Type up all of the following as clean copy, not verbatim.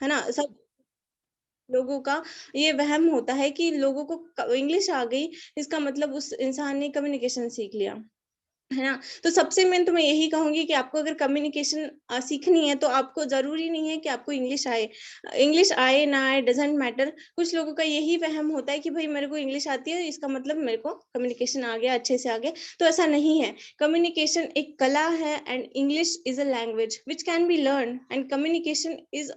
है ना? सब लोगों का ये वहम होता है कि लोगों को इंग्लिश आ गई, इसका मतलब उस इंसान ने कम्युनिकेशन सीख लिया। है ना? तो सबसे मेन तो मैं यही कहूँगी कि आपको अगर कम्युनिकेशन सीखनी है तो आपको ज़रूरी नहीं है कि आपको इंग्लिश आए। इंग्लिश आए ना आए डज़न्ट मैटर। कुछ लोगों का यही वहम होता है कि भई मेरे को इंग्लिश आती है, इसका मतलब मेरे को कम्युनिकेशन आ गया, अच्छे से आ गया। तो ऐसा नहीं है। कम्युनिकेशन एक कला है and English is a language which can be learned and communication is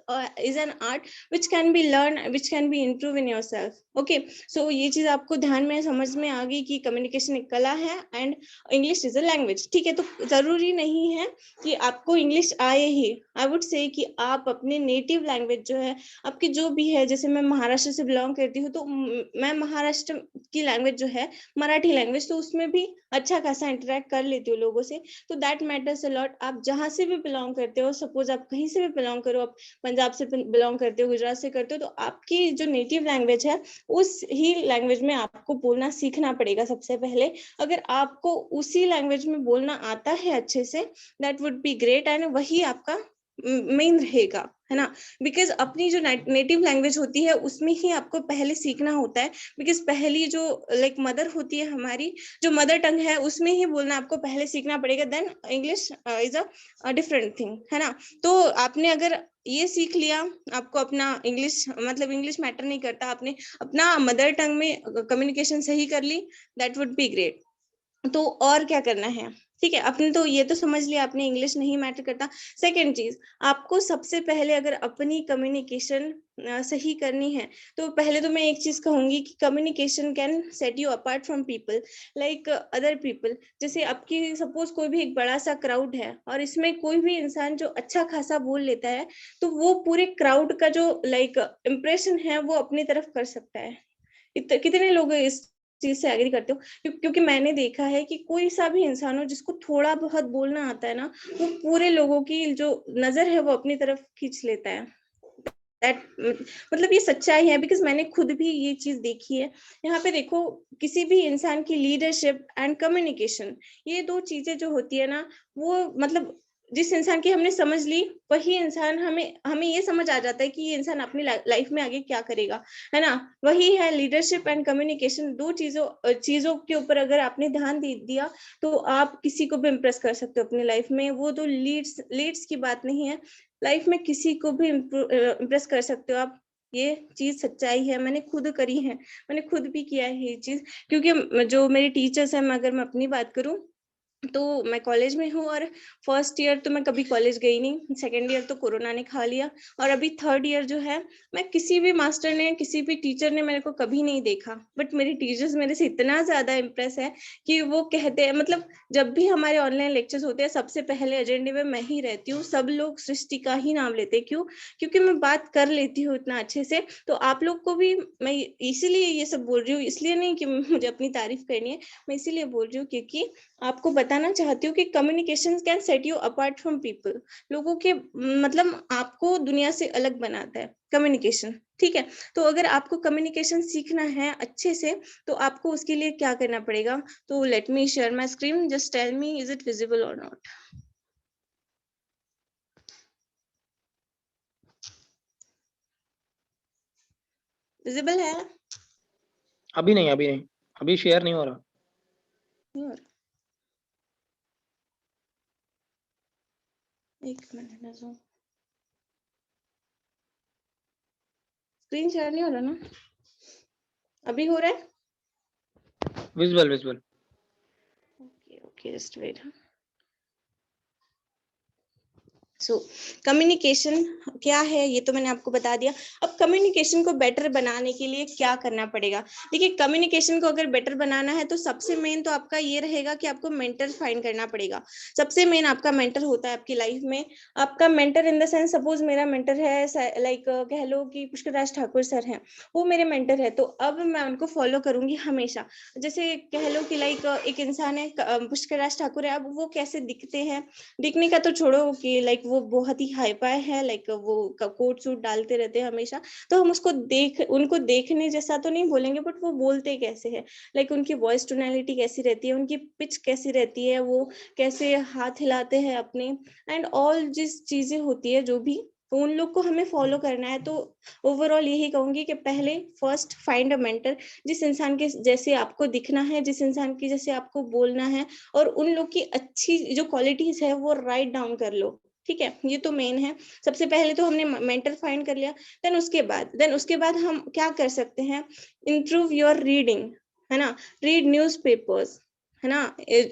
an art which can be learned, which can be improve in yourself. Okay? So ये चीज़ आपको ध्यान में समझ में आ गई कि कम्युनिकेशन एक कला है and English is a language. ठीक है? तो जरूरी नहीं है कि आपको इंग्लिश आए ही। आई वुड से कि आप अपने नेटिव लैंग्वेज जो है, आपकी जो भी है, जैसे मैं महाराष्ट्र से बिलोंग करती हूँ, तो मैं महाराष्ट्र की लैंग्वेज जो है मराठी लैंग्वेज, तो उसमें भी अच्छा खासा इंटरेक्ट कर लेती हूँ लोगों से। तो दैट मैटर्स अ लॉट। आप जहाँ से भी बिलोंग करते हो, सपोज आप कहीं से भी बिलोंग करो, आप पंजाब से बिलोंग करते हो, गुजरात से करते हो, तो आपकी जो नेटिव लैंग्वेज है उस ही लैंग्वेज में आपको बोलना सीखना पड़ेगा सबसे पहले। अगर आपको उसी लैंग्वेज में बोलना आता है अच्छे से, that would be great and वही आपका मेन रहेगा, है ना? बिकॉज़ अपनी जो नेटिव लैंग्वेज होती है उसमें ही आपको पहले सीखना होता है। बिकॉज़ पहली जो लाइक मदर होती है हमारी, जो मदर टंग है उसमें ही बोलना आपको पहले सीखना पड़ेगा, then English is a different thing, है ना? तो आपने अगर ये सीख लिया, आपको अपना इंग्लिश मतलब इंग्लिश मैटर नहीं करता, आपने अपना मदर टंग में कम्युनिकेशन सही कर ली, दैट वुड बी ग्रेट। तो और क्या करना है? ठीक है, आपने तो ये तो समझ लिया, आपने इंग्लिश नहीं मैटर करता। सेकंड चीज़, आपको सबसे पहले अगर अपनी कम्युनिकेशन सही करनी है, तो पहले तो मैं एक चीज़ कहूँगी कि communication can set you apart from people like other people. जैसे आपकी सपोज़ कोई भी एक बड़ा-सा क्राउड है और इसमें कोई भी इंसान जो अच्छा खासा बोल लेता है, तो वो पूरे क्राउड का जो लाइक इंप्रेशन है, वो अपनी तरफ कर सकता है। कितने लोग इस चीज़ से एग्री करते हो? क्योंकि मैंने देखा है कि कोई सा भी इंसान हो जिसको थोड़ा बहुत बोलना आता है ना, वो पूरे लोगों की जो नज़र है वो अपनी तरफ खींच लेता है। दैट मतलब ये सच्चाई है बिकॉज़ मैंने खुद भी ये चीज़ देखी है। यहाँ पे देखो, किसी भी इंसान की लीडरशिप एंड कम्युनिकेशन, ये 2 चीज़ें जो होती है ना, वो मतलब जिस इंसान की हमने समझ ली, वही इंसान हमें हमें ये समझ आ जाता है कि ये इंसान अपनी लाइफ़ में आगे क्या करेगा, है ना? वही है लीडरशिप एंड कम्युनिकेशन। 2 चीज़ों के ऊपर अगर आपने ध्यान दे दिया, तो आप किसी को भी इम्प्रेस कर सकते हो अपनी लाइफ़ में। वो तो लीड्स की बात नहीं है, लाइफ में किसी को भी इम्प्रेस कर सकते हो आप। ये चीज़ सच्चाई है, मैंने खुद करी है, मैंने खुद भी किया है ये चीज़। क्योंकि जो मेरे टीचर्स हैं, मैं अगर मैं अपनी बात करूँ, तो मैं कॉलेज में हूँ और फर्स्ट ईयर तो मैं कभी कॉलेज गई नहीं, सेकंड ईयर तो कोरोना ने खा लिया और अभी थर्ड ईयर जो है, मैं किसी भी मास्टर ने, किसी भी टीचर ने मेरे को कभी नहीं देखा। बट मेरे टीचर्स मेरे से इतना ज़्यादा इम्प्रेस है कि वो कहते हैं, मतलब जब भी हमारे ऑनलाइन लेक्चर्स होते हैं, सबसे पहले एजेंडे में मैं ही रहती हूँ। सब लोग सृष्टि का ही नाम लेते हैं। क्यों? क्योंकि मैं बात कर लेती हूँ इतना अच्छे से। तो आप लोग को भी मैं इसीलिए ये सब बोल रही हूँ, इसलिए नहीं कि मुझे अपनी तारीफ़ करनी है, मैं इसीलिए बोल रही हूँ क्योंकि आपको बताना चाहती हूँ कि communication can set you apart from people. लोगों के मतलब आपको दुनिया से अलग बनाता है कम्युनिकेशन, ठीक है? तो अगर आपको कम्युनिकेशन सीखना है अच्छे से, तो आपको उसके लिए क्या करना पड़ेगा? तो let me share my screen, just tell me is it visible और नॉट? विजिबल है? अभी नहीं, अभी नहीं, अभी शेयर नहीं हो रहा। नहीं हो रहा? एक मिनट ना, स्क्रीन शेयर नहीं हो रहा ना? अभी हो रहा है? Visible, visible. Okay okay, just wait. So communication क्या है ये तो मैंने आपको बता दिया। अब कम्युनिकेशन को बेटर बनाने के लिए क्या करना पड़ेगा? देखिए, कम्युनिकेशन को अगर बेटर बनाना है तो सबसे मेन तो आपका ये रहेगा कि आपको मेंटर फाइंड करना पड़ेगा। सबसे मेन आपका मेंटर होता है आपकी लाइफ में। आपका mentor in the sense, suppose मेरा मेंटर है लाइक कह लो कि पुष्कर राज ठाकुर सर हैं, वो मेरे मेंटर है, तो अब मैं उनको फॉलो करूंगी हमेशा। जैसे कह लो कि लाइक एक इंसान है, पुष्कर राज ठाकुर है, अब वो कैसे दिखते हैं, दिखने का तो छोड़ो कि लाइक वो बहुत ही हाई-फाई है, लाइक वो क कोट सूट डालते रहते हैं हमेशा, तो हम उनको देखने जैसा तो नहीं बोलेंगे, बट वो बोलते कैसे हैं? लाइक उनकी वॉइस टोनैलिटी कैसी रहती है, उनकी पिच कैसी रहती है, वो कैसे हाथ हिलाते हैं अपने, एंड ऑल जिस चीज़ें होती है जो भी, तो उन लोग को हमें फॉलो करना है। तो ओवरऑल यही कहूंगी कि पहले फर्स्ट फाइंड अ मेंटर, जिस इंसान के जैसे आपको दिखना है, जिस इंसान की जैसे आपको बोलना है, और उन लोग की अच्छी जो क्वालिटीज है वो राइट डाउन कर लो। ठीक है, ये तो मेन है। सबसे पहले तो हमने मेंटर फाइंड कर लिया, देन उसके बाद हम क्या कर सकते हैं, इम्प्रूव योर रीडिंग, है ना। रीड न्यूज़पेपर्स, है ना।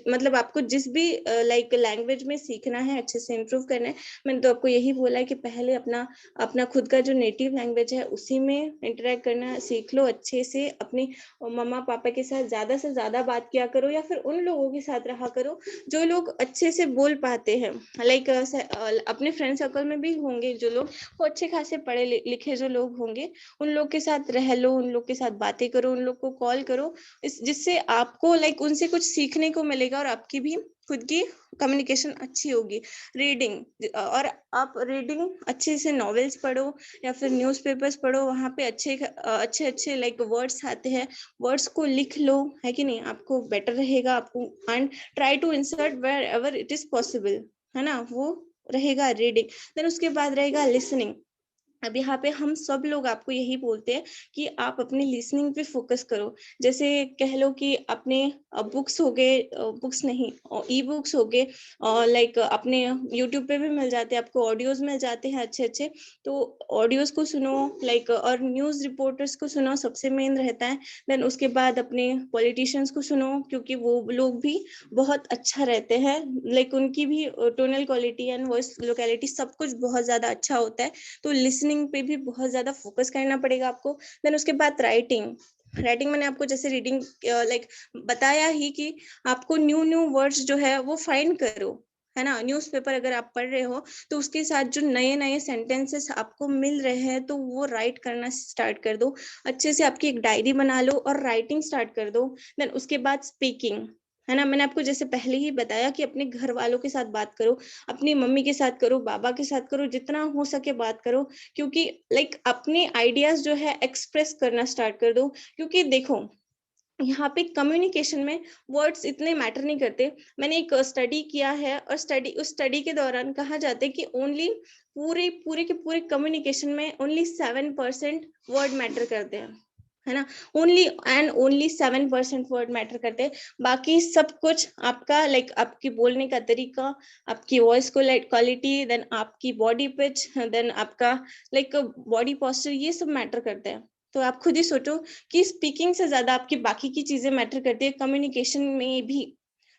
मतलब आपको जिस भी लाइक लैंग्वेज में सीखना है, अच्छे से इम्प्रूव करना है, मैंने तो आपको यही बोला है कि पहले अपना अपना खुद का जो नेटिव लैंग्वेज है उसी में इंटरेक्ट करना सीख लो अच्छे से। अपनी मम्मा पापा के साथ ज्यादा से ज्यादा बात किया करो, या फिर उन लोगों के साथ रहा करो जो लोग अच्छे से बोल पाते हैं। लाइक अपने फ्रेंड सर्कल में भी होंगे जो लोग वो अच्छे खासे पढ़े लिखे जो लोग होंगे, उन लोग के साथ रह लो, उन लोग के साथ बातें करो, उन लोग को कॉल करो, इस जिससे आपको लाइक उनसे कुछ सीखने को मिलेगा और आपकी भी खुद की कम्युनिकेशन अच्छी होगी। रीडिंग, और आप रीडिंग अच्छे से नॉवेल्स पढ़ो या फिर न्यूज़पेपर्स पढ़ो, वहाँ पे अच्छे अच्छे अच्छे लाइक वर्ड्स आते हैं, वर्ड्स को लिख लो, है कि नहीं, आपको बेटर रहेगा आपको। And try to insert wherever it is possible, है ना, वो रहेगा रीडिंग। देन उसके बाद रहेगा लिसनिंग। अब यहाँ पे हम सब लोग आपको यही बोलते हैं कि आप अपनी लिसनिंग पे फोकस करो। जैसे कह लो कि अपने बुक्स हो गए, बुक्स नहीं, ई बुक्स हो गए, लाइक अपने यूट्यूब पे भी मिल जाते हैं आपको, ऑडियोज मिल जाते हैं अच्छे अच्छे, तो ऑडियोज को सुनो, लाइक और न्यूज़ रिपोर्टर्स को सुनो, सबसे मेन रहता है। देन उसके बाद अपने पॉलिटिशियंस को सुनो, क्योंकि वो लोग भी बहुत अच्छा रहते हैं, लाइक उनकी भी tonal quality and voice locality सब कुछ बहुत ज्यादा अच्छा होता है। तो लिसनिंग पे भी बहुत ज्यादा फोकस करना पड़ेगा आपको। देन उसके बाद राइटिंग। राइटिंग मैंने आपको जैसे रीडिंग लाइक बताया ही कि आपको न्यू न्यू वर्ड्स जो है वो फाइंड करो, है ना। न्यूज़पेपर अगर आप पढ़ रहे हो तो उसके साथ जो नए नए सेंटेंसेस आपको मिल रहे हैं तो वो राइट करना स्टार्ट कर दो। अच्छे से आपकी एक डायरी बना लो और राइटिंग स्टार्ट कर दो। देन उसके बाद स्पीकिंग, है ना। मैंने आपको जैसे पहले ही बताया कि अपने घर वालों के साथ बात करो, अपनी मम्मी के साथ करो, बाबा के साथ करो, जितना हो सके बात करो। क्योंकि लाइक अपने आइडियाज जो है एक्सप्रेस करना स्टार्ट कर दो। क्योंकि देखो यहाँ पे कम्युनिकेशन में वर्ड्स इतने मैटर नहीं करते। मैंने एक स्टडी किया है, और उस स्टडी के दौरान कहा जाता है कि ओनली पूरे पूरे के पूरे कम्युनिकेशन में ओनली 7% वर्ड मैटर करते हैं, है ना। Only and only 7% word matter करते हैं। बाकी सब कुछ आपका लाइक आपकी बोलने का तरीका, आपकी वॉइस को क्वालिटी, देन आपकी बॉडी पिच, देन आपका लाइक बॉडी पोस्चर, ये सब मैटर करते हैं। तो आप खुद ही सोचो कि स्पीकिंग से ज्यादा आपकी बाकी की चीजें मैटर करती है कम्युनिकेशन में भी।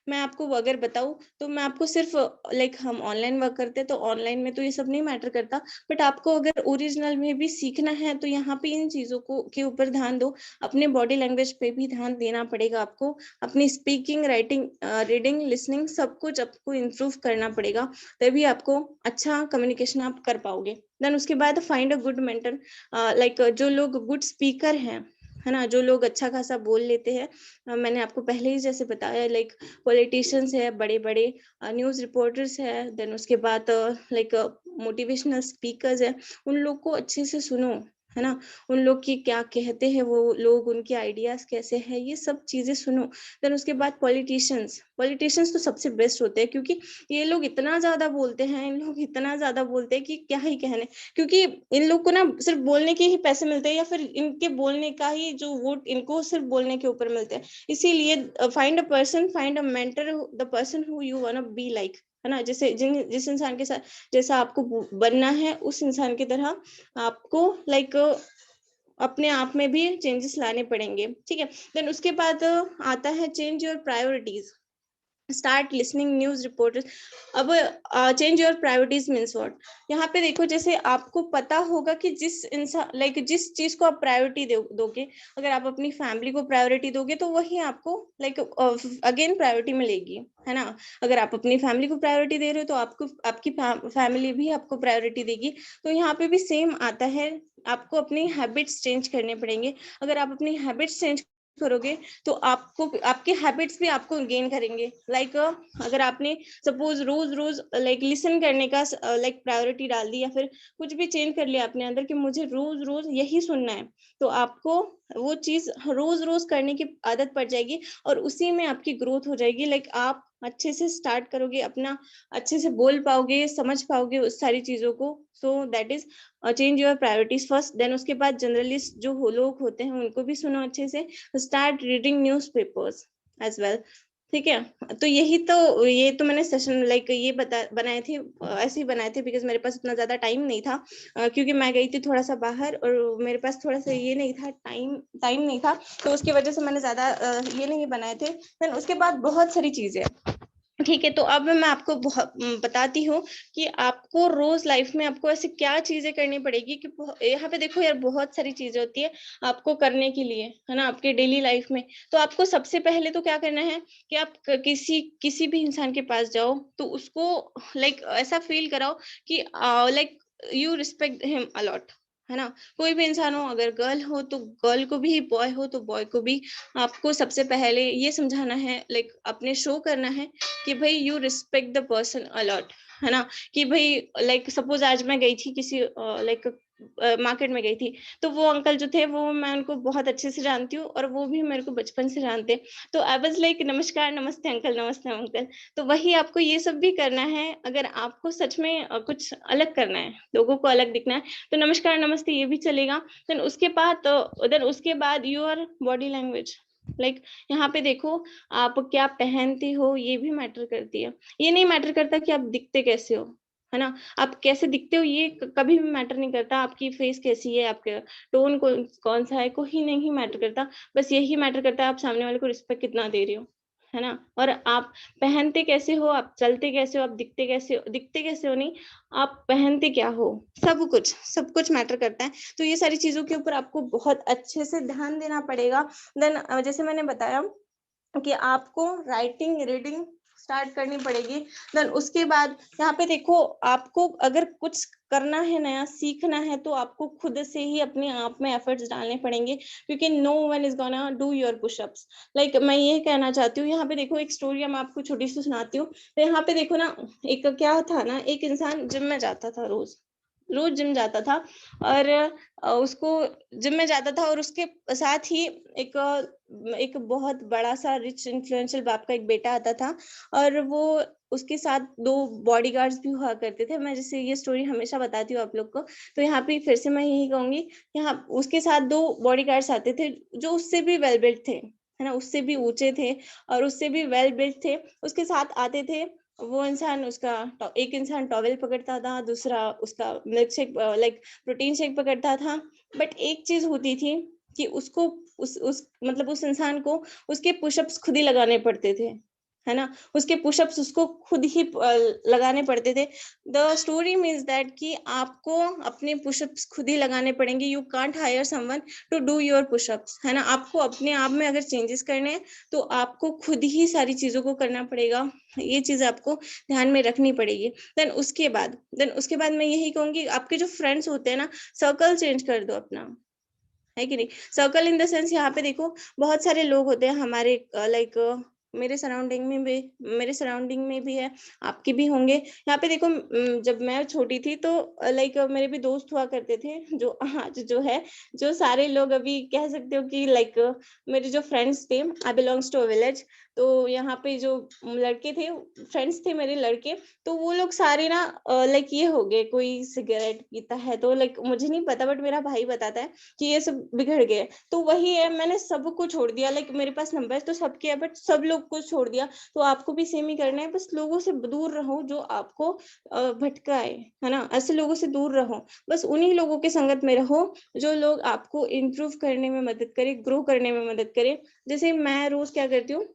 मैं आपको अगर बताऊं तो मैं आपको सिर्फ लाइक हम ऑनलाइन वर्क करते हैं तो ऑनलाइन में तो ये सब नहीं मैटर करता, बट आपको अगर ओरिजिनल में भी सीखना है तो यहाँ पे इन चीजों को के ऊपर ध्यान दो। अपने बॉडी लैंग्वेज पे भी ध्यान देना पड़ेगा आपको। अपनी स्पीकिंग, राइटिंग, रीडिंग, लिसनिंग सब कुछ आपको इम्प्रूव करना पड़ेगा, तभी आपको अच्छा कम्युनिकेशन आप कर पाओगे। देन उसके बाद find a good mentor. Like जो लोग गुड स्पीकर हैं, है ना, जो लोग अच्छा खासा बोल लेते हैं, मैंने आपको पहले ही जैसे बताया, लाइक पॉलिटिशियंस है, बड़े बड़े न्यूज़ रिपोर्टर्स है, देन उसके बाद लाइक मोटिवेशनल स्पीकर्स है, उन लोग को अच्छे से सुनो, है ना। उन लोग की क्या कहते हैं वो लोग, उनके आइडियाज कैसे हैं, ये सब चीजें सुनो। देन उसके बाद पॉलिटिशियंस, पॉलिटिशियंस तो सबसे बेस्ट होते हैं, क्योंकि ये लोग इतना ज्यादा बोलते हैं, इन लोग इतना ज्यादा बोलते हैं कि क्या ही कहने। क्योंकि इन लोग को ना सिर्फ बोलने के ही पैसे मिलते हैं, या फिर इनके बोलने का ही जो वोट इनको सिर्फ बोलने के ऊपर मिलते हैं। इसीलिए find a person, find a mentor, the person who you want to be like, है ना। जैसे जिस इंसान के साथ जैसा आपको बनना है उस इंसान की तरह आपको लाइक अपने आप में भी चेंजेस लाने पड़ेंगे। ठीक है। देन उसके बाद आता है change your priorities, start listening news reporters. अब change your priorities means what. यहाँ पे देखो, जैसे आपको पता होगा कि जिस इंसान लाइक जिस चीज को आप प्रायोरिटी दोगे, अगर आप अपनी फैमिली को प्रायोरिटी दोगे तो वही आपको लाइक अगेन प्रायोरिटी मिलेगी, है ना। अगर आप अपनी फैमिली को प्रायोरिटी दे रहे हो तो आपको आपकी फैमिली भी आपको प्रायोरिटी देगी। तो यहाँ पे भी सेम आता है, आपको अपनी हैबिट्स चेंज करने पड़ेंगे। अगर आप अपनी हैबिट्स चेंज करोगे तो आपको आपके हैबिट्स भी आपको गेन करेंगे। लाइक अगर आपने सपोज रोज रोज लाइक लिसन करने का लाइक प्रायोरिटी डाल दी, या फिर कुछ भी चेंज कर लिया अपने अंदर कि मुझे रोज रोज यही सुनना है, तो आपको वो चीज रोज रोज करने की आदत पड़ जाएगी और उसी में आपकी ग्रोथ हो जाएगी। लाइक आप अच्छे से स्टार्ट करोगे, अपना अच्छे से बोल पाओगे, समझ पाओगे उस सारी चीज़ों को। So that is change your priorities first, then उसके बाद जनरलिस्ट जो हो लोग होते हैं उनको भी सुनो अच्छे से। Start reading newspapers as well, ठीक है? तो ये तो मैंने सेशन लाइक ये बनाए थे, ऐसे ही बनाए थे बिकॉज़ मेरे पास उतना ज़्यादा टाइम नहीं था, क्योंकि मैं गई थी थोड़ा-सा बाहर और मेरे पास थोड़ा-सा ये नहीं था, टाइम नहीं था, तो उसकी वज़ह से मैंने ज़्यादा ये नहीं बनाए थे। देन उसके बाद बहुत सारी चीज़ें हैं, ठीक है? तो अब मैं आपको बताती हूँ कि आपको रोज़ लाइफ़ में आपको ऐसी क्या चीज़ें करनी पड़ेगी कि यहाँ पे देखो यार, बहुत सारी चीज़ें होती है आपको करने के लिए, है ना? आपके डेली लाइफ़ में। तो आपको सबसे पहले तो क्या करना है कि आप क किसी भी इंसान के पास जाओ, तो उसको लाइक ऐसा फ़ील कराओ कि like you respect him a lot, है ना? कोई भी इंसान हो, अगर गर्ल हो तो गर्ल को भी, बॉय हो तो बॉय को भी, आपको सबसे पहले ये समझाना है, लाइक अपने शो करना है कि भाई you respect the person a lot, है ना? कि भाई लाइक सपोज आज मैं गई थी किसी लाइक मार्केट में गई थी, तो वो अंकल जो थे वो मैं उनको बहुत अच्छे से जानती हूँ और वो भी मेरे को बचपन से जानते हैं। तो आई वाज लाइक नमस्कार, नमस्ते अंकल। तो वही आपको ये सब भी करना है। अगर आपको सच में कुछ अलग करना है, लोगों को अलग दिखना है, तो नमस्कार नमस्ते ये भी चलेगा। देन उसके बाद योर बॉडी लैंग्वेज, लाइक यहाँ पे देखो, आप क्या पहनते हो ये भी मैटर करती है। ये नहीं मैटर करता कि आप दिखते कैसे हो, है ना? आप कैसे दिखते हो ये कभी भी मैटर नहीं करता। आपकी फेस कैसी है, आपके टोन कौन सा है, कोई नहीं मैटर करता। बस यही मैटर करता है आप सामने वाले को रिस्पेक्ट कितना दे रहे हो, है ना? और आप पहनते कैसे हो, आप चलते कैसे हो, आप दिखते कैसे हो नहीं, आप पहनते क्या हो, सब कुछ मैटर करता है। तो ये सारी चीजों के ऊपर आपको बहुत अच्छे से ध्यान देना पड़ेगा। देन जैसे मैंने बताया कि आपको राइटिंग, रीडिंग स्टार्ट करनी पड़ेगी। देन उसके बाद यहाँ पे देखो, आपको अगर कुछ करना है, नया सीखना है, तो आपको खुद से ही अपने आप में एफर्ट्स डालने पड़ेंगे, क्योंकि no one is gonna do your pushups. Like मैं ये कहना चाहती हूँ, यहाँ पे देखो एक स्टोरी मैं आपको छोटी सी सुनाती हूँ। तो यहाँ पे देखो ना, एक क्या था ना, एक इंसान जिम में जाता था, रोज रोज जिम जाता था। और उसको जिम में जाता था और उसके साथ ही एक एक बहुत बड़ा-सा रिच इन्फ्लुएंशियल बाप का एक बेटा आता था। और वो उसके साथ 2 बॉडीगार्ड्स भी हुआ करते थे। मैं जैसे ये स्टोरी हमेशा बताती हूँ आप लोग को, तो यहाँ पे फिर से मैं यही कहूँगी, यहाँ उसके साथ 2 बॉडीगार्ड्स आते थे, जो उससे भी वेल बिल्ट थे, है ना? उससे भी ऊँचे थे और उससे भी वेल बिल्ट थे। उसके साथ आते थे, वो इंसान उसका एक इंसान टॉवेल पकड़ता था, दूसरा उसका milk shake like protein shake पकड़ता था। बट एक चीज़ होती थी कि उसको उस मतलब उस इंसान को उसके पुशअप्स खुद ही लगाने पड़ते थे, है ना? उसके पुशअप्स उसको खुद ही लगाने पड़ते थे। द स्टोरी मीन्स दैट कि आपको अपने पुशअप्स खुद ही लगाने पड़ेंगे। You can't hire someone to do your pushups, है ना? आपको अपने आप में अगर चेंजेस करने हैं, तो आपको खुद ही सारी चीज़ों को करना पड़ेगा। ये चीज़ आपको ध्यान में रखनी पड़ेगी। देन उसके बाद मैं यही कहूँगी, आपके जो फ्रेंड्स होते हैं ना, सर्कल चेंज कर दो अपना। है कि नहीं? सर्कल इन द सेंस, यहाँ पे देखो बहुत सारे लोग होते हैं हमारे लाइक मेरे सराउंडिंग में भी है, आपके भी होंगे। यहाँ पे देखो जब मैं छोटी थी तो लाइक मेरे भी दोस्त हुआ करते थे, जो आज जो है, जो सारे लोग अभी कह सकते हो कि लाइक मेरे जो फ्रेंड्स थे, आई बिलोंग्स टू अ विलेज। तो यहाँ पे जो लड़के थे, फ्रेंड्स थे मेरे लड़के, तो वो लोग सारे ना लाइक ये हो गए, कोई सिगरेट पीता है तो लाइक मुझे नहीं पता, बट मेरा भाई बताता है कि ये सब बिगड़ गए। तो वही है, मैंने सबको छोड़ दिया, लाइक मेरे पास नंबर तो सबके है, बट सब लोग को छोड़ दिया। तो आपको भी सेम ही करना है, बस लोगों से दूर रहो जो आपको भटकाए, है ना? ऐसे लोगों से दूर रहो। बस उन्हीं लोगों के संगत में रहो जो लोग आपको इम्प्रूव करने में मदद करे, ग्रो करने में मदद करे। जैसे मैं रोज क्या करती हूँ,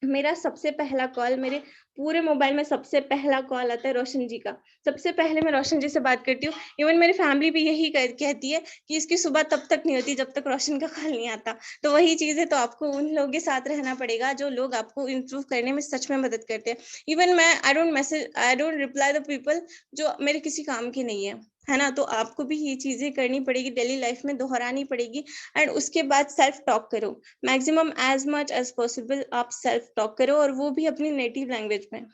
मेरा सबसे पहला कॉल, मेरे पूरे मोबाइल में सबसे पहला कॉल आता है रोशन जी का। सबसे पहले मैं रोशन जी से बात करती हूँ। इवन मेरी फैमिली भी यही कहती है कि इसकी सुबह तब तक नहीं होती जब तक रोशन का कॉल नहीं आता। तो वही चीज़ है, तो आपको उन लोगों के साथ रहना पड़ेगा जो लोग आपको इम्प्रूव करने में सच में मदद करते हैं। इवन मैं I don't reply the people जो मेरे किसी काम के नहीं है ना? तो आपको भी ये चीज़ें करनी पड़ेगी, डेली लाइफ में दोहरानी पड़ेगी। एंड उसके बाद सेल्फ टॉक करो। Maximum as much as possible आप सेल्फ टॉक करो, और वो भी अपनी नेटिव लैंग्वेज में।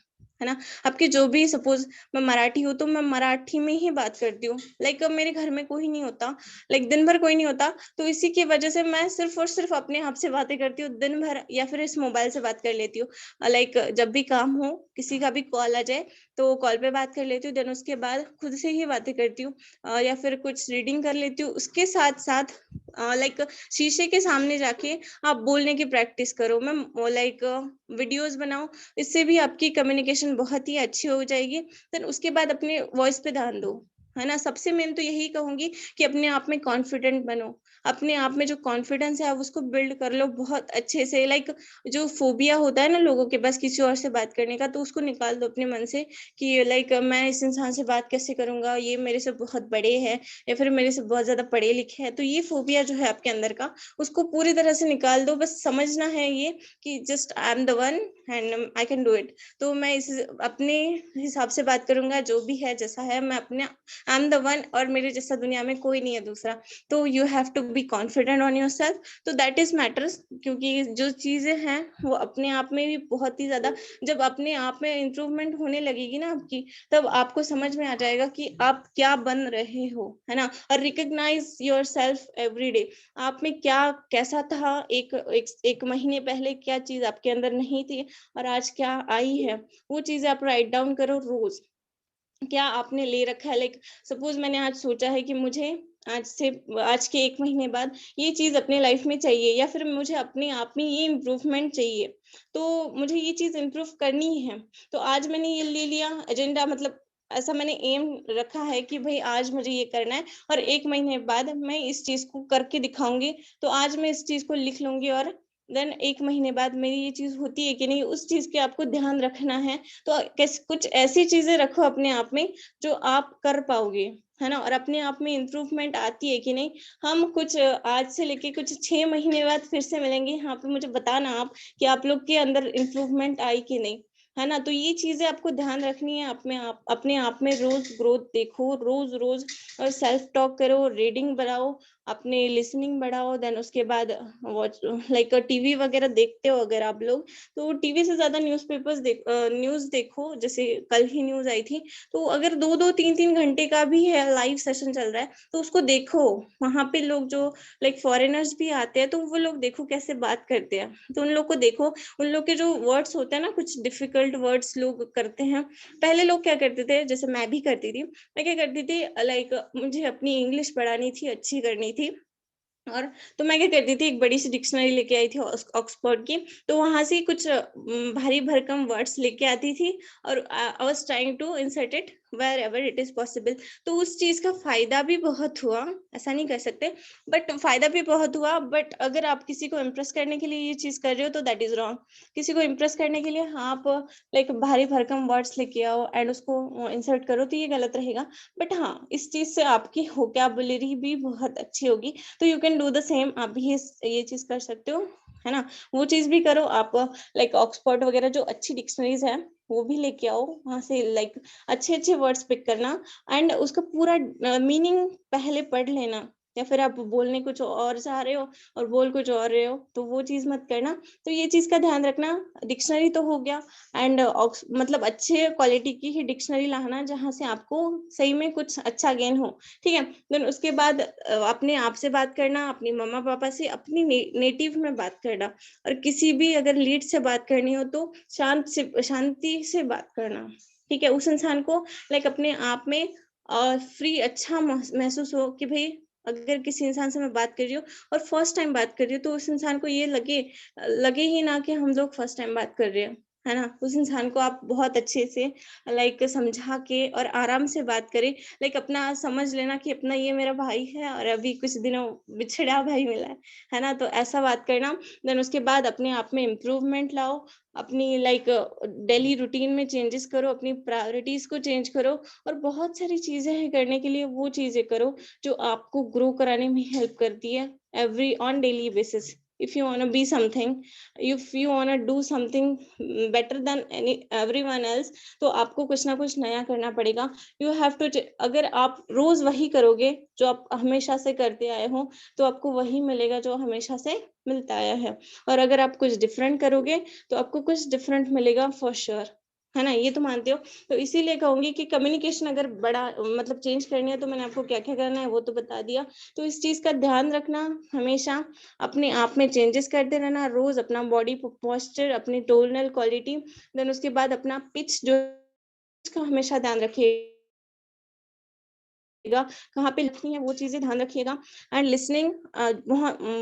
है ना? आपके जो भी सपोज़ मैं मराठी हूँ, तो मैं मराठी में ही बात करती हूँ। लाइक मेरे घर में कोई नहीं होता, लाइक दिन भर कोई नहीं होता, तो इसी की वजह से मैं सिर्फ़ और सिर्फ़ अपने आप से बातें करती हूँ दिन भर, या फिर इस मोबाइल से बात कर लेती हूँ। लाइक जब भी काम हो, किसी का भी कॉल आ जाए, तो कॉल पे बात कर लेती हूँ, देन उसके बाद खुद से ही बातें करती हूँ, या फिर कुछ रीडिंग कर लेती हूँ। उसके साथ-साथ लाइक शीशे के सामने जाके आप बोलने की प्रैक्टिस करो। मैं लाइक वीडियोज़ बनाओ, इससे भी आपकी कम्युनिकेशन बहुत ही अच्छी हो जाएगी। देन उसके बाद अपने वॉइस पे ध्यान दो, है ना? सबसे मेन तो यही कहूँगी कि अपने आप में कॉन्फिडेंट बनो। अपने आप में जो कॉन्फिडेंस है, आप उसको बिल्ड कर लो बहुत अच्छे से। लाइक जो फ़ोबिया होता है ना लोगों के पास किसी और से बात करने का, तो उसको निकाल दो अपने मन से कि लाइक मैं इस इंसान से बात कैसे करूँगा? ये मेरे से बहुत बड़े हैं, या फिर मेरे से बहुत ज़्यादा पढ़े-लिखे हैं। तो ये फ़ोबिया जो है आपके अंदर का, उसको पूरी तरह से निकाल दो। बस समझना है ये कि just I am the one and I can do it. तो मैं इस अपने हिसाब से बात करूँगा, जो भी है, जैसा है, मैं अपने आई एम द वन, और मेरे जैसा दुनिया में कोई नहीं है दूसरा। तो you have to be confident on yourself, तो दैट इज़ मैटर्स, क्योंकि जो चीज़ें हैं वो अपने आप में भी बहुत ही ज़्यादा, जब अपने आप में इम्प्रूवमेंट होने लगेगी ना आपकी, तब आपको समझ में आ जाएगा कि आप क्या बन रहे हो, है ना? और रिकॉग्नाइज़ योरसेल्फ एवरी डे। आप में क्या कैसा था एक महीने पहले, क्या चीज़ आपके अंदर नहीं थी और आज क्या आई है, वो चीज़ें आप राइट डाउन करो रोज़। क्या आपने ले रखा है, लाइक सपोज़ मैंने आज सोचा है कि मुझे आज से आज के 1 महीने बाद ये चीज़ अपने लाइफ़ में चाहिए, या फिर मुझे अपने आप में ये इम्प्रूवमेंट चाहिए, तो मुझे ये चीज़ इम्प्रूव करनी है। तो आज मैंने ये ले लिया एजेंडा, मतलब ऐसा मैंने एम रखा है कि भई आज मुझे ये करना है, और 1 महीने बाद मैं इस चीज़ को करके दिखाऊँगी। तो आज मैं इस चीज़ को लिख लूँगी, और देन 1 महीने बाद मेरी ये चीज़ होती है कि नहीं, उस चीज़ के आपको ध्यान रखना है। तो कैस कुछ ऐसी चीज़ें रखो अपने आप में जो आप कर पाओगे, है ना? और अपने आप में इम्प्रूवमेंट आती है कि नहीं, हम कुछ आज से लेके कुछ 6 महीने बाद फिर से मिलेंगे, यहाँ पे मुझे बताना आप कि आप लोग के अंदर इम्प्रूवमेंट आई कि नहीं, है ना? तो ये चीज़ें आपको ध्यान रखनी है, अपने आप में रोज़ ग्रोथ देखो, रोज़-रोज़ और सेल्फ टॉक करो, रीडिंग बढ़ाओ, अपने लिसनिंग बढ़ाओ, देन उसके बाद वॉच लाइक टीवी वगैरह देखते हो अगर आप लोग, तो टीवी से ज़्यादा न्यूज़ देखो, जैसे कल ही न्यूज़ आई थी, तो अगर 2-2 3-3 घंटे का भी है, लाइव सेशन चल रहा है, तो उसको देखो। वहाँ पे लोग जो लाइक फॉरेनर्स भी आते हैं, तो वो लोग देखो कैसे बात करते हैं, तो उन लोग को देखो, उन लोग के जो वर्ड्स होते हैं ना, कुछ डिफिकल्ट वर्ड्स लोग करते हैं। पहले लोग क्या करते थे, जैसे मैं भी करती थी, मैं क्या करती थी, लाइक मुझे अपनी इंग्लिश बढ़ानी थी, अच्छी करनी थी, और तो मैं क्या करती थी, एक बड़ी-सी डिक्शनरी लेके आई थी ऑक्सफोर्ड की, तो वहाँ से कुछ भारी भरकम वर्ड्स लेके आती थी, और I was trying to insert it wherever it is possible. तो उस चीज़ का फ़ायदा भी बहुत हुआ, ऐसा नहीं कह सकते, बट फ़ायदा भी बहुत हुआ। बट अगर आप किसी को इम्प्रेस करने के लिए ये चीज़ कर रहे हो, तो दैट इज़ रॉन्ग। किसी को इम्प्रेस करने के लिए आप लाइक भारी भरकम वर्ड्स लेके आओ एंड उसको इंसर्ट करो, तो ये गलत रहेगा। बट हाँ, इस चीज़ से आपकी वोकैब्युलरी भी बहुत अच्छी होगी। तो you can do the same, आप भी ये चीज़ कर सकते हो, है ना? वो चीज़ भी करो आप, लाइक ऑक्सफोर्ड वगैरह जो अच्छी डिक्शनरीज़ हैं, वो भी लेके आओ, वहाँ से लाइक अच्छे-अच्छे वर्ड्स पिक करना, एंड उसका पूरा मीनिंग पहले पढ़ लेना, या फिर आप बोलने कुछ और चाह रहे हो और बोल कुछ और रहे हो, तो वो चीज़ मत करना। तो ये चीज़ का ध्यान रखना, डिक्शनरी तो हो गया, एंड मतलब अच्छे क्वालिटी की ही डिक्शनरी लाना, जहाँ से आपको सही में कुछ अच्छा गेन हो, ठीक है? देन उसके बाद अपने आप से बात करना, अपनी मम्मा-पापा से अपनी नेटिव में बात करना, और किसी भी अगर लीड से बात करनी हो, तो शांति से बात करना, ठीक है? उस इंसान को लाइक अपने आप में फ्री अच्छा महसूस हो कि भई अगर किसी इंसान से मैं बात कर रही हूँ और फर्स्ट टाइम बात कर रही हूँ, तो उस इंसान को ये लगे ही ना कि हम लोग फर्स्ट टाइम बात कर रहे हैं, है ना? उस इंसान को आप बहुत अच्छे से लाइक समझा के और आराम से बात करें, लाइक अपना समझ लेना कि अपना ये मेरा भाई है और अभी कुछ दिनों बिछड़ा भाई मिला है ना? तो ऐसा बात करना। देन उसके बाद अपने आप में इम्प्रूवमेंट लाओ, अपनी लाइक डेली रूटीन में चेंजेस करो, अपनी प्रायोरिटीज़ को चेंज करो, और बहुत सारी चीज़ें हैं करने के लिए, वो चीज़ें करो जो आपको ग्रो कराने में हेल्प करती है every on daily basis. If you want to be something, if you want to do something better than any everyone else, तो आपको कुछ ना कुछ नया करना पड़ेगा। यू हैव टू अगर आप रोज़ वही करोगे जो आप हमेशा से करते आए हो, तो आपको वही मिलेगा जो हमेशा से मिलता आया है, और अगर आप कुछ डिफरेंट करोगे, तो आपको कुछ डिफरेंट मिलेगा फॉर श्योर, है ना? ये तो मानते हो। तो इसीलिए कहूँगी कि कम्युनिकेशन अगर बड़ा मतलब चेंज करनी है, तो मैंने आपको क्या-क्या करना है वो तो बता दिया। तो इस चीज़ का ध्यान रखना हमेशा, अपने आप में चेंजेस करते रहना, रोज़ अपना बॉडी प पोस्चर, अपनी टोनल क्वालिटी, देन उसके बाद अपना पिच जो इसका हमेशा ध्यान रखिए गा, कहाँ पे लिखनी है वो चीज़ें ध्यान रखिएगा। एंड लिसनिंग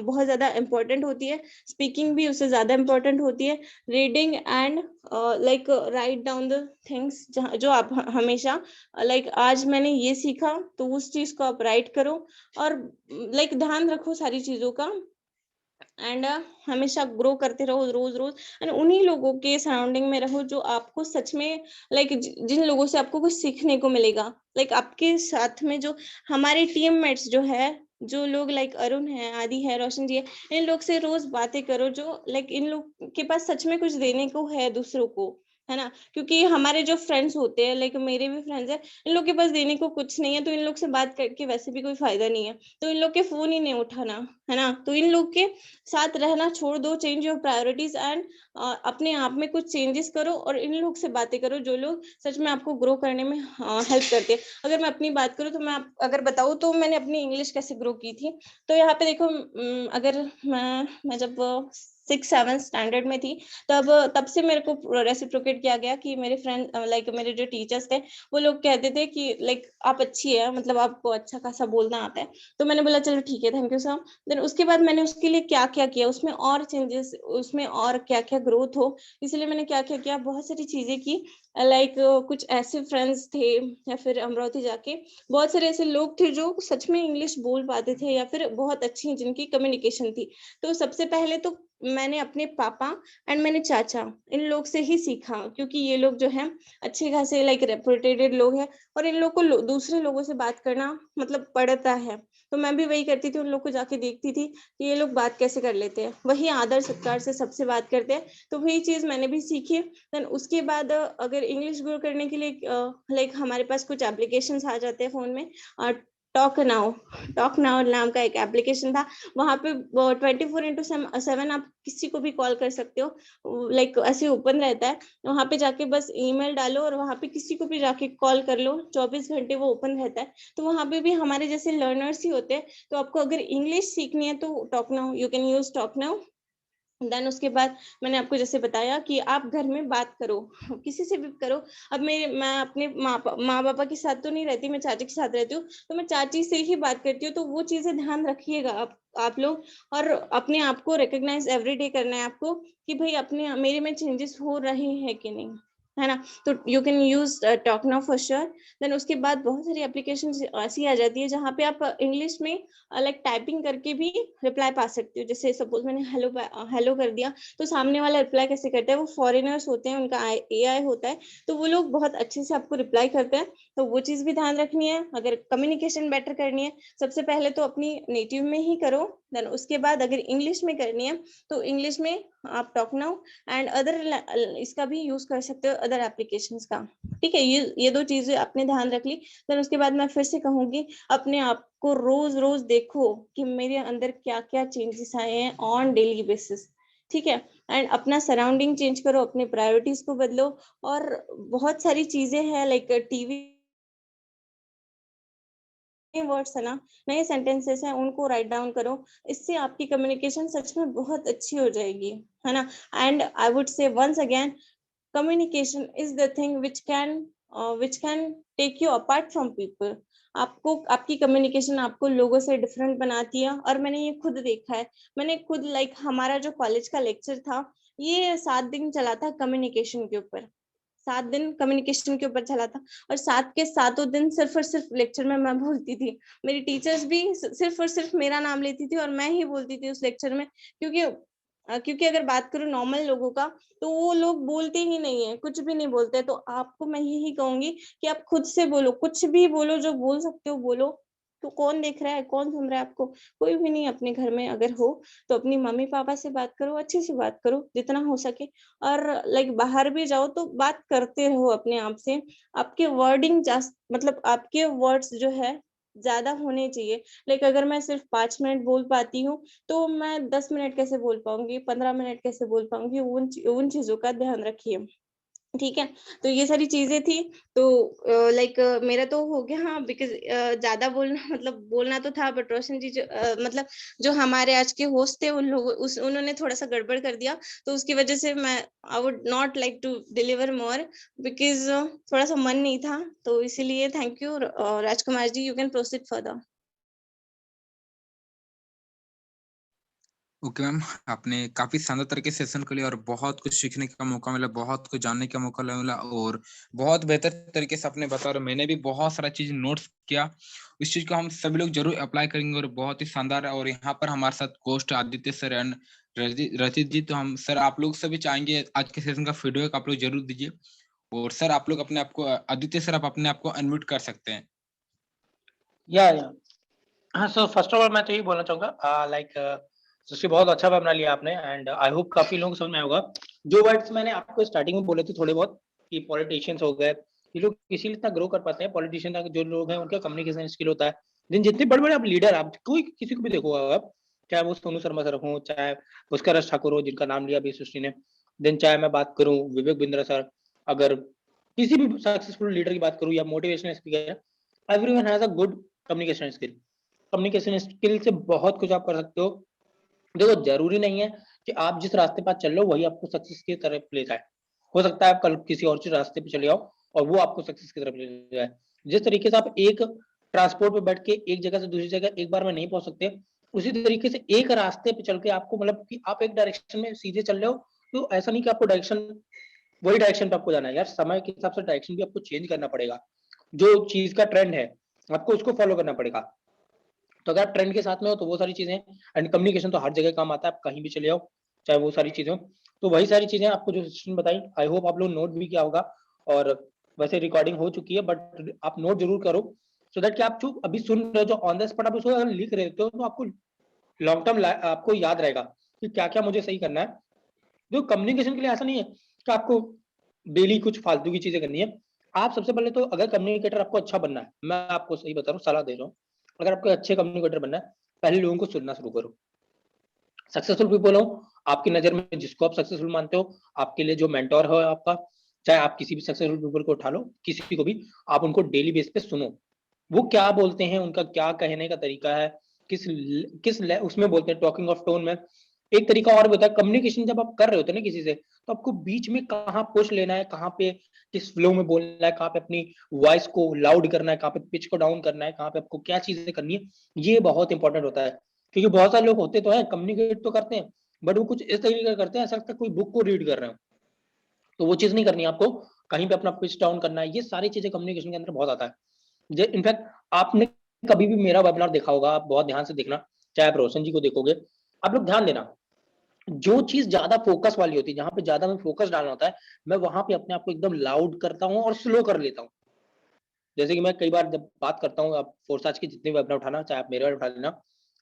बहुत ज़्यादा इम्पोर्टेंट होती है, स्पीकिंग भी उससे ज़्यादा इम्पोर्टेंट होती है। Reading and like write down the things, जहाँ जो आप हमेशा लाइक आज मैंने ये सीखा, तो उस चीज़ को आप राइट करो और लाइक ध्यान रखो सारी चीज़ों का। एंड हमेशा ग्रो करते रहो रोज-रोज एंड उन्हीं लोगों के सराउंडिंग में रहो जो आपको सच में लाइक जिन लोगों से आपको कुछ सीखने को मिलेगा। लाइक आपके साथ में जो हमारे टीममेट्स जो है, जो लोग लाइक अरुण है, आदि है, रोशन जी है, इन लोग से रोज बातें करो जो लाइक इन लोग के पास सच में कुछ देने को है दूसरों को, है ना? क्योंकि हमारे जो फ्रेंड्स होते हैं, लाइक मेरे भी फ्रेंड्स हैं, इन लोग के पास देने को कुछ नहीं है, तो इन लोग से बात करके वैसे भी कोई फायदा नहीं है। तो इन लोग के फ़ोन ही नहीं उठाना, है ना? तो इन लोग के साथ रहना छोड़ दो, चेंज योर प्रायोरिटीज़ एंड अपने आप में कुछ चेंजेस करो और इन लोग से बातें करो जो लोग सच में आपको ग्रो करने में हेल्प करते हैं। अगर मैं अपनी बात करूँ तो मैं अगर बताऊँ तो मैंने अपनी इंग्लिश कैसे ग्रो की थी। तो यहाँ पे देखो अगर मैं जब 6-7 स्टैंडर्ड में थी, तब से मेरे को रेसिप्रोकेट किया गया कि मेरे फ्रेंड लाइक मेरे जो टीचर्स थे, वो लोग कहते थे कि लाइक आप अच्छी है, मतलब आपको अच्छा खासा बोलना आता है। तो मैंने बोला चलो ठीक है, थैंक यू सर। देन उसके बाद मैंने उसके लिए क्या-क्या किया, उसमें और चेंजेस, उसमें और क्या-क्या ग्रोथ हो, इसलिए मैंने क्या-क्या किया, बहुत सारी चीज़ें की। लाइक कुछ ऐसे फ्रेंड्स थे या फिर अमरावती जाके बहुत सारे ऐसे लोग थे जो सच में इंग्लिश बोल पाते थे या फिर बहुत अच्छी जिनकी कम्युनिकेशन थी। तो सबसे पहले तो मैंने अपने पापा एंड मैंने चाचा, इन लोग से ही सीखा, क्योंकि ये लोग जो हैं अच्छे खासे लाइक रेपुटेटेड लोग हैं और इन लोग को दूसरे लोगों से बात करना मतलब पड़ता है। तो मैं भी वही करती थी, उन लोग को जाके देखती थी कि ये लोग बात कैसे कर लेते हैं, वही आदर सत्कार से सबसे बात करते हैं। तो वही चीज मैंने भी सीखी। देन उसके बाद अगर इंग्लिश ग्रो करने के लिए लाइक हमारे पास कुछ एप्लीकेशंस आ जाते हैं फोन में। टॉक नाउ टॉक नाउ नाम का एक एप्लीकेशन था। वहां पे 24/7 आप किसी को भी कॉल कर सकते हो, लाइक ऐसे ओपन रहता है। वहां पे जाके बस ईमेल डालो और वहां पे किसी को भी जाके कॉल कर लो, 24 घंटे वो ओपन रहता है। तो वहाँ पे भी हमारे जैसे लर्नर्स ही होते हैं। तो आपको अगर इंग्लिश सीखनी है तो talk now, you can use talk now. Then उसके बाद मैंने आपको जैसे बताया कि आप घर में बात करो, किसी से भी करो। अब मैं अपने माँ-पापा के साथ तो नहीं रहती, मैं चाची के साथ रहती हूँ, तो मैं चाची से ही बात करती हूँ। तो वो चीज़ें ध्यान रखिएगा आप लोग और अपने आप को रिकॉग्नाइज़ एवरीडे करना है आपको कि भई अपने मेरे में चेंजेस हो रहे हैं कि नहीं, है ना? तो you can use talk now for sure. Then उसके बाद बहुत सारी एप्लीकेशंस ऐसी आ जाती है जहाँ पे आप इंग्लिश में लाइक टाइपिंग करके भी रिप्लाई पा सकती हो। जैसे सपोज़ मैंने हेलो कर दिया, तो सामने वाला रिप्लाई कैसे करता है, वो फॉरेनर्स होते हैं, उनका एआई होता है, तो वो लोग बहुत अच्छे से आपको रिप्लाई करते हैं। तो वो चीज़ भी ध्यान रखनी है। अगर कम्युनिकेशन बेटर करनी है, सबसे पहले तो अपनी नेटिव में ही करो, देन उसके बाद अगर इंग्लिश में करनी है, तो इंग्लिश में आप टॉक नाउ एंड अदर इसका भी यूज़ कर सकते हो, अदर एप्लीकेशंस का। ठीक है? ये 2 चीज़ें आपने ध्यान रख ली। देन उसके बाद मैं फिर से कहूँगी, अपने आप को रोज-रोज देखो कि मेरे अंदर क्या-क्या चेंजेस आए हैं ऑन डेली बेसिस, ठीक है? एंड अपना सराउंडिंग चेंज करो, अपने प्रायोरिटीज़ को बदलो और बहुत सारी चीज़ें हैं लाइक टीवी वर्ड्स है ना, नए सेंटेंसेस हैं, उनको राइट डाउन करो। इससे आपकी कम्युनिकेशन सच में बहुत अच्छी हो जाएगी, है ना? And I would say once again, communication is the thing which can take you apart from people. आपको आपकी कम्युनिकेशन आपको लोगों से डिफरेंट बनाती है और मैंने ये खुद देखा है। मैंने खुद लाइक हमारा जो कॉलेज का लेक्चर था, ये 7 दिन चला था कम्युनिकेशन के ऊपर। 7 दिन कम्युनिकेशन के ऊपर चला था और 7 के सातों दिन सिर्फ और सिर्फ लेक्चर में मैं बोलती थी। मेरी टीचर्स भी सिर्फ और सिर्फ मेरा नाम लेती थी और मैं ही बोलती थी उस लेक्चर में, क्योंकि अगर बात करूँ नॉर्मल लोगों का, तो वो लोग बोलते ही नहीं है, कुछ भी नहीं बोलते। तो आपको मैं यही कहूँगी कि आप खुद से बोलो, कुछ भी बोलो, जो बोल सकते हो बोलो। तो कौन देख रहा है, कौन सुन रहा है आपको? कोई भी नहीं। अपने घर में अगर हो, तो अपनी मम्मी-पापा से बात करो, अच्छे से बात करो जितना हो सके और लाइक बाहर भी जाओ तो बात करते रहो अपने आप से। आपके वर्डिंग मतलब आपके वर्ड्स जो है ज़्यादा होने चाहिए। लाइक अगर मैं सिर्फ 5 मिनट बोल पाती हूँ, तो मैं 10 मिनट कैसे बोल पाऊँगी, 15 मिनट कैसे बोल पाऊँगी, उन चीज़ों का ध्यान रखिए। ठीक है? तो ये सारी चीज़ें थी, तो लाइक मेरा तो हो गया हाँ, बिकॉज़ ज़्यादा बोलना मतलब बोलना तो था, बट रोशन जी जो मतलब जो हमारे आज के होस्ट थे उन्होंने थोड़ा-सा गड़बड़ कर दिया, तो उसकी वज़ह से मैं I would not like to deliver more, because थोड़ा-सा मन नहीं था, तो इसीलिए thank you Rajkumar ji, you can proceed further. Okay ma'am, आपने काफ़ी शानदार तरीके से सेशन को लिया और बहुत कुछ सीखने का मौका मिला, बहुत कुछ जानने का मौका मिला और बहुत बेहतर तरीके से आपने बताया और मैंने भी बहुत सारा चीज़ नोट्स किया। इस चीज़ को हम सभी लोग ज़रूर अप्लाई करेंगे और बहुत ही शानदार है और यहाँ पर हमारे साथ कोस्ट आदित्य सर एंड रचित जी, तो हम सर आप लोग से भी चाहेंगे आज के सेशन का फीडबैक आप लोग ज़रूर दीजिए। और सर आप लोग अपने आप को आदित्य सर आप अपने आप को अनम्यूट कर सकते हैं। या हाँ, सो फर्स्ट ऑफ ऑल मैं तो यही बोलना चाहूँगा लाइक सच्ची बहुत अच्छा वेबिनार लिया आपने एंड आई होप काफ़ी लोगों को समझ में आया होगा। जो वर्ड्स मैंने आपको स्टार्टिंग में बोले थे थोड़े बहुत कि पॉलिटिशियंस हो गए, ये लोग इसीलिए इतना ग्रो कर पाते हैं। पॉलिटिशियन जो लोग हैं उनका कम्युनिकेशन स्किल होता है। देन जितने बड़े-बड़े आप लीडर आप कोई किसी को भी देखो आप, चाहे वो सोनू शर्मा सर हों, चाहे पुष्कर राज ठाकुर हो जिनका नाम लिया अभी सृष्टि ने, देन चाहे मैं बात करूँ विवेक बिंद्रा सर, अगर किसी भी सक्सेसफुल लीडर की बात करूँ या motivational speaker, everyone has a good communication skill. Communication skill से बहुत कुछ आप कर सकते हो। देखो ज़रूरी नहीं है कि आप जिस रास्ते पर चल रहे हो वही आपको सक्सेस की तरफ ले जाए। हो सकता है आप कल किसी और चीज़ रास्ते पे चले जाओ और वो आपको सक्सेस की तरफ ले जाए। जिस तरीके से आप एक ट्रांसपोर्ट पे बैठ के एक जगह से दूसरी जगह एक बार में नहीं पहुँच सकते, उसी तरीके से एक रास्ते पे चल के आपको मतलब कि आप एक डायरेक्शन में सीधे चल रहे हो, तो ऐसा नहीं कि आपको डायरेक्शन वही डायरेक्शन पे आपको जाना है। यार समय के हिसाब से डायरेक्शन भी आपको चेंज करना पड़ेगा। जो चीज़ का ट्रेंड है, आपको उसको फॉलो करना पड़ेगा। तो अगर आप ट्रेंड के साथ में हो तो वो सारी चीज़ें एंड कम्युनिकेशन तो हर जगह काम आता है, आप कहीं भी चले जाओ, चाहे वो सारी चीज़ें हो। तो वही सारी चीज़ें आपको जो सिस्टम बताई, आई होप आप लोग नोट भी किया होगा और वैसे रिकॉर्डिंग हो चुकी है बट आप नोट ज़रूर करो सो दैट कि आप जो अभी सुन रहे हो, जो ऑन द स्पॉट आप उसको अगर लिख रहे हो तो आपको लॉन्ग टर्म आपको याद रहेगा कि क्या-क्या मुझे सही करना है। जो कम्युनिकेशन के लिए ऐसा नहीं है कि आपको डेली कुछ फालतू की चीज़ें करनी है। आप सबसे पहले तो अगर कम्युनिकेटर आपको अच्छा बनना है, मैं आपको सही बता रहा हूँ, सलाह दे रहा हूँ। अगर आपको अच्छे कम्युनिकेटर बनना है, पहले लोगों को सुनना शुरू करो। सक्सेसफुल पीपल हो, आपकी नज़र में जिसको आप सक्सेसफुल मानते हो, आपके लिए जो मेंटर हो आपका, चाहे आप किसी भी सक्सेसफुल पीपल को उठा लो, किसी को भी, आप उनको डेली बेस पे सुनो। वो क्या बोलते हैं, उनका क्या कहने का तरीका है, किस उसमें बोलते हैं टॉकिंग ऑफ टोन में। एक तरीका और भी होता है कम्युनिकेशन जब आप कर रहे होते हैं ना किसी से, तो आपको बीच में कहाँ पुश लेना है, कहाँ पे किस फ्लो में बोलना है, कहाँ पे अपनी वॉइस को लाउड करना है, कहाँ पे पिच को डाउन करना है, कहाँ पे आपको क्या चीज़ें करनी है, ये बहुत इंपॉर्टेंट होता है। क्योंकि बहुत सारे लोग होते तो हैं, कम्युनिकेट तो करते हैं, बट वो कुछ इस तरीके का करते हैं, ऐसा लगता है कोई बुक को रीड कर रहे हो। तो वो चीज़ नहीं करनी है आपको, कहीं पे अपना पिच डाउन करना है, ये सारी चीज़ें कम्युनिकेशन के अंदर बहुत आता है। जे इनफैक्ट आपने कभी भी मेरा वेबिनार देखा होगा, आप बहुत ध्यान से देखना, चाहे आप रोशन जी को देखोगे, आप लोग ध्यान देना, जो चीज़ ज़्यादा फ़ोकस वाली होती है, जहाँ पे ज़्यादा में फ़ोकस डालना होता है, मैं वहाँ पे अपने आप को एकदम लाउड करता हूँ और स्लो कर लेता हूँ। जैसे कि मैं कई बार जब बात करता हूँ, आप फोरसाज के जितने वेबिनार उठाना, चाहे आप मेरे वाले उठा लेना,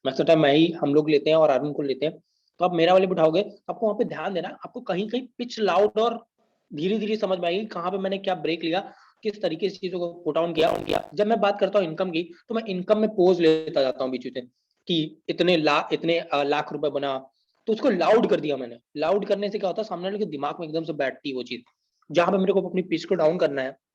मैक्सिमम टाइम मैं ही हम लोग लेते हैं और अरुण को लेते हैं। तो आप मेरा वाले भी उठाओगे, तो आपको वहाँ पे ध्यान देना, आपको कहीं-कहीं पिच लाउड और धीरे-धीरे समझ में आएगी, कहाँ पे मैंने क्या ब्रेक लिया, किस तरीके से चीज़ों को पुट ऑन किया। जब मैं बात करता हूँ इनकम की, तो मैं इनकम में पॉज़ लेता जाता हूँ बीच-बीच में कि इतने लाख रुपए बना, तो उसको लाउड कर दिया मैंने। लाउड करने से क्या होता है, सामने वाले के दिमाग में एकदम से बैठती है वो चीज़। जहाँ पे मेरे को अपनी पिच को डाउन करना है,